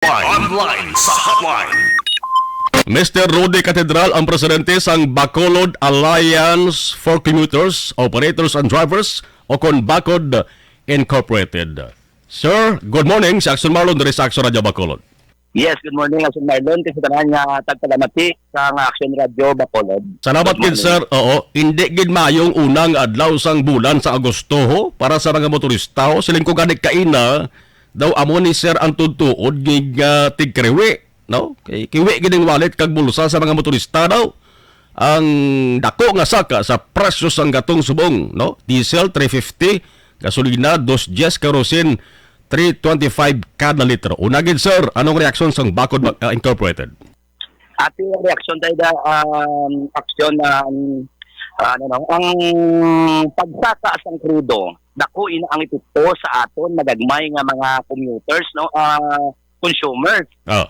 Online sa hotline. Mr. Rudy Catedral ang presidente sang Bacolod Alliance for Commuters, Operators and Drivers o kon Bacod Incorporated. Sir, good morning. Si Action Marlon dari sa Action Radio Bacolod. Yes, good morning, Action Marlon. Kasi tanan nga tagpalamati sa nga Action Radio Bacolod. Salamat Good gid sir. Oo, hindi gid mayong unang adlaw sang bulan sa Agosto ho para sa mga motorista ho. Siling ko ganit kaina daw amo ni sir ang tutuod gig tigkrewe, no? Kay kiwi gid ang wallet kag bulsa sa mga motorista daw. Ang dako nga saka sa presyo sang gatong subong, no? Diesel 350, gasolina 210, kerosene 325 kada litro. Una gid sir, anong reaksyon sang Bacod Incorporated? Ating reaksyon tayo da aksyon na ang pagsaka sang krudo. Dako ina ang epekto sa aton nagagmay nga mga commuters, no? Consumers.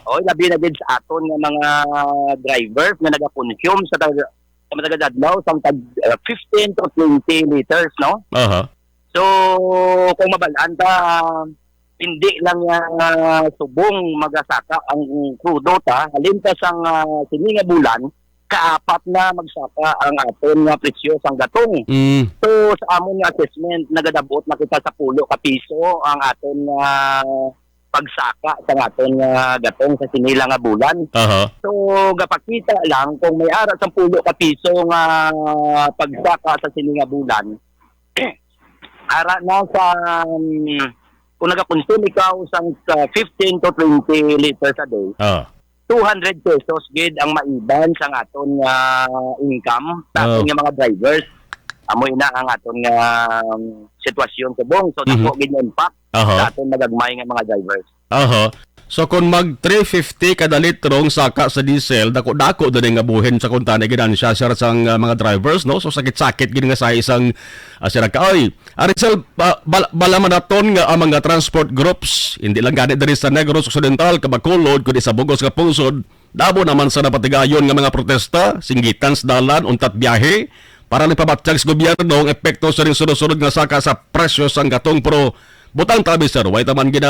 O labi na gid sa aton nga mga drivers nga naga-consume sa tagadadlaw sang 15 to 20 liters, no? So kung mabalaan ta hindi lang subong magasaka ang krudo ta, halin ta sang sini nga bulan kaapat na magsaka ang aton nga presyo sang gatong. So sa amon nga assessment nagadabot na kita sa 10 ka piso ang aton nga pagsaka sa aton nga gatong sa sinila nga bulan. So gapakita lang kung may ara sa 10 ka piso nga pagsaka sa sini nga bulan. Ara na sa kung nag-consume ikaw sang 15 to 20 liters a day, 200 pesos gid ang maiban sa aton nga income sa aton nga mga drivers. Amoy na ang aton nga sitwasyon subong. So dako gid yung impact sa aton nagagmay nga mga drivers. So kung mag 350 kada litrong saka sa diesel, dako-dako din nga buhin sa kuntana ginansya sir sang mga drivers, no? So sakit-sakit gid nga sa isang sira ka. Oy, Arisel, balaman naton nga ang mga transport groups, hindi lang gani diri sa Negros Occidental, Bacolod, kundi sa Bugos nga Pungsod, dabo naman sa napatigayon nga mga protesta, singgitan sa dalan, untat biyahe, para lipabatsyag sa gobyerno ang epekto sa rin sunod-sunod nga saka sa presyo sang gatong pro butang tabi sir, way taman gina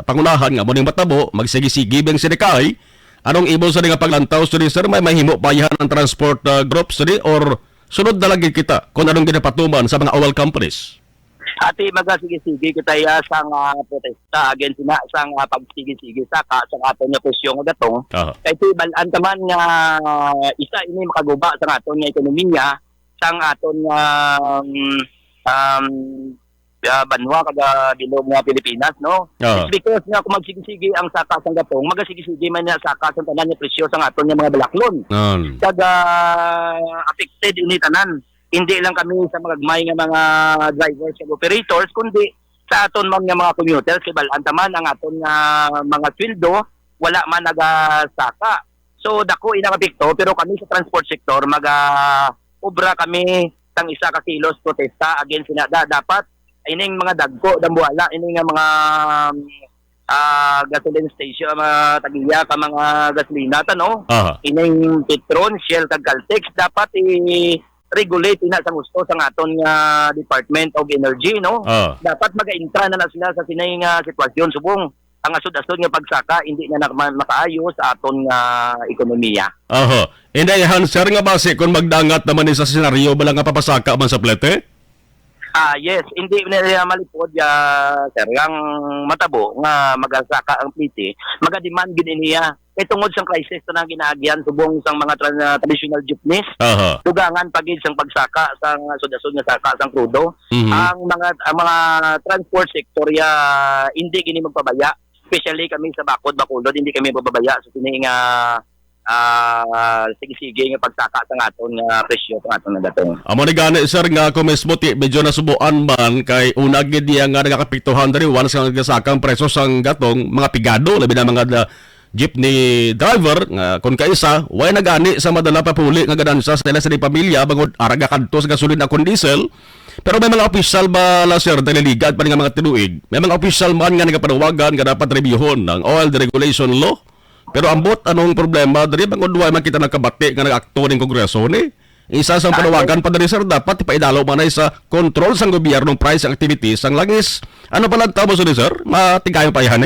pangunahan nga mo ning matabo, magsigi-sigi bang sinikay. Anong ibon sa nga paglantaw sa sir, may mahimo payahan ang transport groups sir, or sunod na lang kita kung anong ginapatuman sa mga oil companies? Ati magasigi-sige kita sa protesta against na sa pagsigi-sige sa aton nga presyo nga gatong. Kay tibalan taman nga isa ini makaguba sa aton nga ekonomiya sa aton nga banwa kada bilog nga Pilipinas, no? It's because nga kung magsigisigi ang saka sang gatong, magasigisigi man niya saka sa tanan nga presyo sa aton nga mga balaklon. Kada affected ini tanan. Hindi lang kami sa magagmay nga mga drivers and operators, kundi sa aton mga commuters kay balaan taman ang aton nga mga sweldo wala man nagasaka. So dako ina apekto, pero kami sa transport sector obra kami tang isa ka kilos protesta against na dapat ining mga dagko dambuala ining nga mga gasoline station mga tagiya ka mga gasolina no. Ining Petron, Shell kag Caltex dapat regulate na sa gusto sa aton nga Department of Energy, no? Dapat mag-intra na sila sa sinay nga sitwasyon subong ang asod-asod nga pagsaka hindi na makaayos sa aton nga ekonomiya. Indayahan sir nga base kung magdangat naman sa senaryo bala nga papasaka man sa plete? Yes, hindi na malipod sir ang matabo nga magasaka ang plite, maga-demand gid niya. Tungod sang crisis na ginaagyan subong sang mga traditional jeepneys. Tugangan pagid sang pagsaka sang asod-asod nga saka sang krudo. Ang mga transport sector hindi gini magpabaya, especially kami sa Bacolod hindi kami magpabaya sa sini nga sige-sige nga pagsaka sa aton nga presyo sa aton nga gatong. Amo ni gani sir nga kung mismo medyo nasubuan man kay una gid nga nagakapektuhan diri once nga nagsaka ang presyo sang gatong mga pigado labi na mga jeepney driver nga kun kaisa way nagani sa madala papuli nga ganansya sa sa pamilya bangod araga kadto sa gasolina kun diesel. Pero may mga opisyal ba la sir daliligad pa nga mga tinuig, may mga opisyal man nga nagapanawagan nga dapat reviewon ng oil deregulation law. Pero ambot anong problema diri bangod way man kita nagkabati nga nag-akto ning kongreso ni isa sa panawagan pa diri sir dapat ipaidalaw man sa control sang gobyerno price activities sang langis. Ano pala tawag mo sir? Matigayon payahan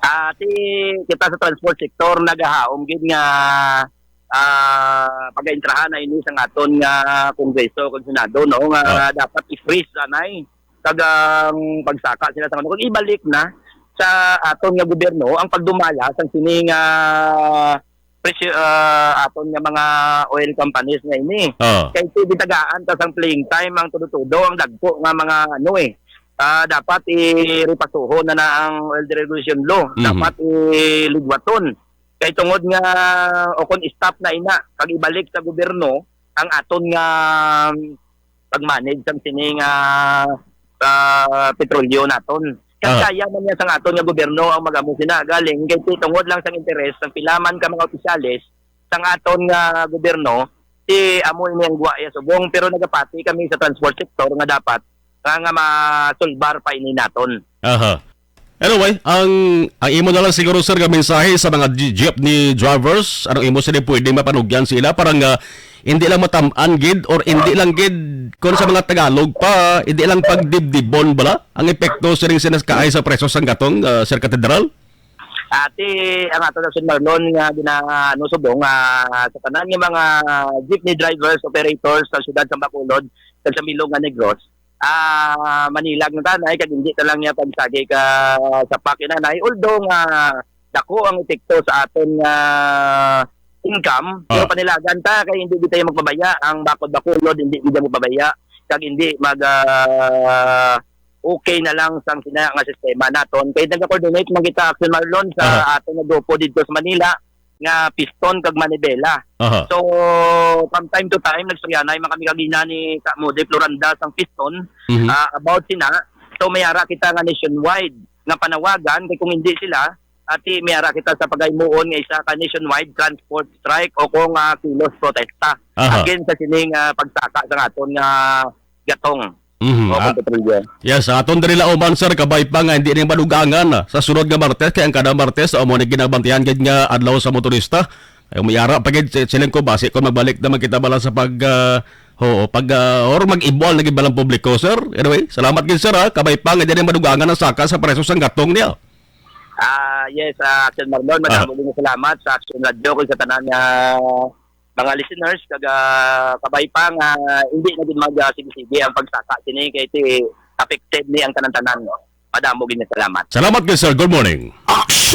Ati kita sa transport sector nagahaom gid nga pag-intrahan na ini sa aton nga Kongreso kung Senado no nga dapat i-freeze anay kagang pagsaka sila sa kung ibalik na sa aton nga gobyerno ang pagdumala sa sining presyo aton nga mga oil companies nga ini. Kay bitagaan ta sang playing time ang tudo-tudo ang dagko nga mga dapat iripasuhon na ang oil deregulation law. Dapat iligwaton. Kay tungod nga o kung stop na ina pag ibalik sa gobyerno ang aton nga pag-manage sang sining petrolyo naton. Kaya man niya sang aton nga gobyerno ang mag-amo sina galing kay tungod lang sang interes sang pilaman ka mga opisyales sang aton nga gobyerno amoy niyang guwaya subong pero nagapati kami sa transport sector nga dapat nga masulbar pa ini naton. Anyway, ang imo na lang siguro sir nga mensahe sa mga jeepney drivers, anong imo sila pwedeng mapanugyan sila parang hindi lang matamaan gid or hindi lang gid kung sa mga Tagalog pa, hindi lang pagdibdibon bala ang epekto sa ring sinaskaay sa preso sang gatong Sir Katedral? Ati ang ato na Sir Marlon nga subong sa tanan nga mga jeepney drivers, operators sa siyudad sa Bacolod, sa Milong nga Negros. Manilag na tanay kag hindi ta lang niya pagsagi ka sa pakinanay although nga dako ang epekto sa aton nga income pero panilagan ta kay hindi tayo magpabaya ang Bacolod hindi gid magpabaya kag hindi mag okay na lang sang sina nga sistema naton kay nagka-coordinate man kita Action Marlon sa aton nga grupo dito sa Manila nga piston kag manibela. So from time to time nagsugyanay man kami kagina ni Mode Floranda sang piston about sina. So mayara kita nga nationwide nga panawagan kay kung hindi sila ati mayara kita sa pagaymuon nga isa ka nationwide transport strike o kung kilos protesta against sa sining pagsaka sa aton nga gatong. Yes, aton diri lauman sir kabay pa nga hindi na madugangan sa sunod nga Martes kay ang kada Martes amo ni ginabantihan gid nga adlaw sa motorista. Ay umiyara pagid silang ko base kung magbalik naman kita bala sa or mag-ibol na gibalang publiko sir. Anyway, salamat gid sir kabay pa nga hindi na madugangan ang saka sa preso sang gatong niya. Yes, Action Marlon, maraming salamat sa Action Radio kung sa tanan nga mga listeners kabay pa nga hindi na din mag-sige ang pagsaka sini kay affected ni ang tanan-tanan. Madamo gid salamat. Salamat gid sir. Good morning.